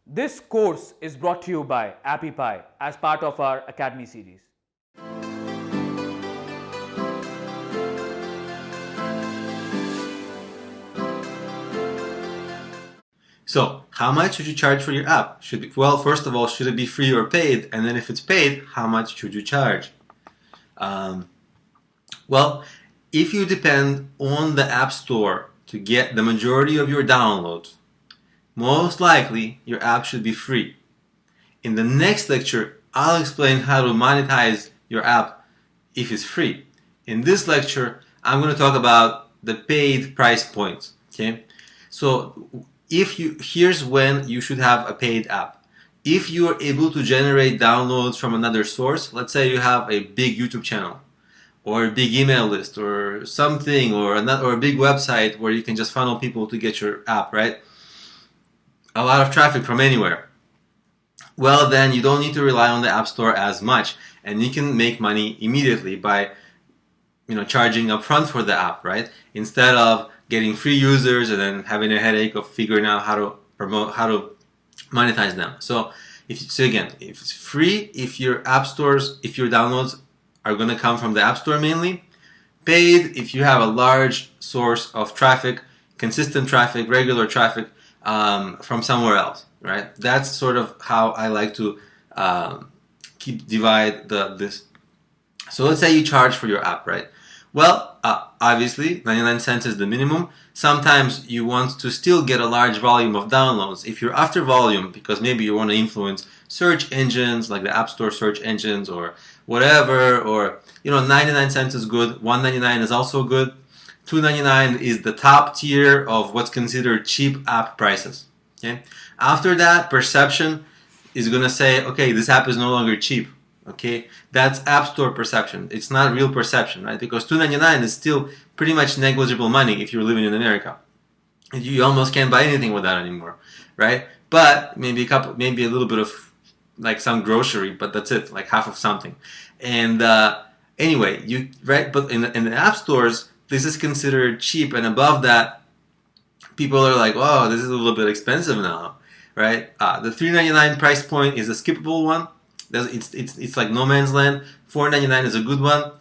This course is brought to you by AppyPie as part of our Academy series. So, how much should you charge for your app? Well, first of all, should it be free or paid? And then if it's paid, how much should you charge? Well, if you depend on the App Store to get the majority of your downloads, most likely your app should be free. In the next lecture, I'll explain how to monetize your app if it's free. In this lecture, I'm going to talk about the paid price points. Okay, so here's when you should have a paid app. If you are able to generate downloads from another source, let's say you have a big YouTube channel, or a big email list, or something, or a big website where you can just funnel people to get your app, right? A lot of traffic from anywhere. Well, then you don't need to rely on the App Store as much, and you can make money immediately by, charging upfront for the app, right? Instead of getting free users and then having a headache of figuring out how to monetize them. So if it's free, if your downloads are going to come from the App Store mainly. Paid, if you have a large source of traffic, consistent traffic, regular traffic from somewhere else, right? That's sort of how I like to divide this. So let's say you charge for your app, right? Well, obviously, 99 cents is the minimum. Sometimes you want to still get a large volume of downloads. If you're after volume, because maybe you want to influence search engines, like the App Store search engines or whatever, or 99 cents is good, 1.99 is also good. 2.99 is the top tier of what's considered cheap app prices. Okay? After that, perception is going to say, okay, this app is no longer cheap. Okay, that's App Store perception. It's not real perception, right? Because $2.99 is still pretty much negligible money if you're living in America. You almost can't buy anything with that anymore, right? But maybe a little bit of like some grocery, but that's it, like half of something. And anyway, but in the app stores, this is considered cheap, and above that, people are like, oh, this is a little bit expensive now, right? The $3.99 price point is a skippable one. It's like no man's land. $4.99 is a good one.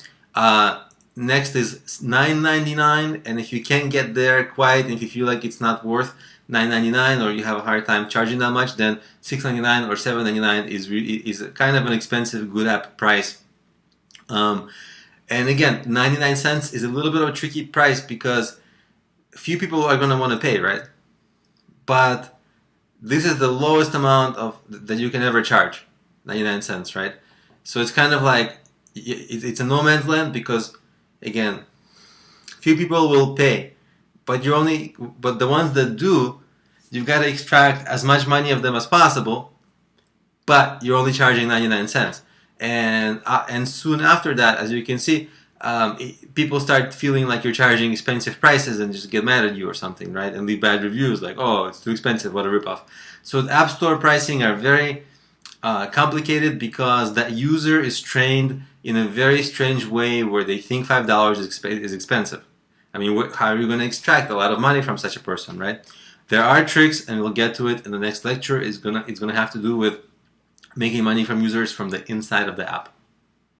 Next is $9.99, and if you can't get there quite, if you feel like it's not worth $9.99 or you have a hard time charging that much, then $6.99 or $7.99 is kind of an expensive good app price. And again, 99 cents is a little bit of a tricky price because few people are going to want to pay, right? But this is the lowest amount that you can ever charge. 99 cents, right? So it's kind of like it's a no man's land because, again, few people will pay, but the ones that do, you've got to extract as much money of them as possible, but you're only charging 99 cents. And soon after that, as you can see, people start feeling like you're charging expensive prices and just get mad at you or something, right? And leave bad reviews like, oh, it's too expensive, what a ripoff. So the App Store pricing are very complicated because that user is trained in a very strange way where they think $5 is expensive. I mean, how are you going to extract a lot of money from such a person, right? There are tricks, and we'll get to it in the next lecture. It's gonna have to do with making money from users from the inside of the app.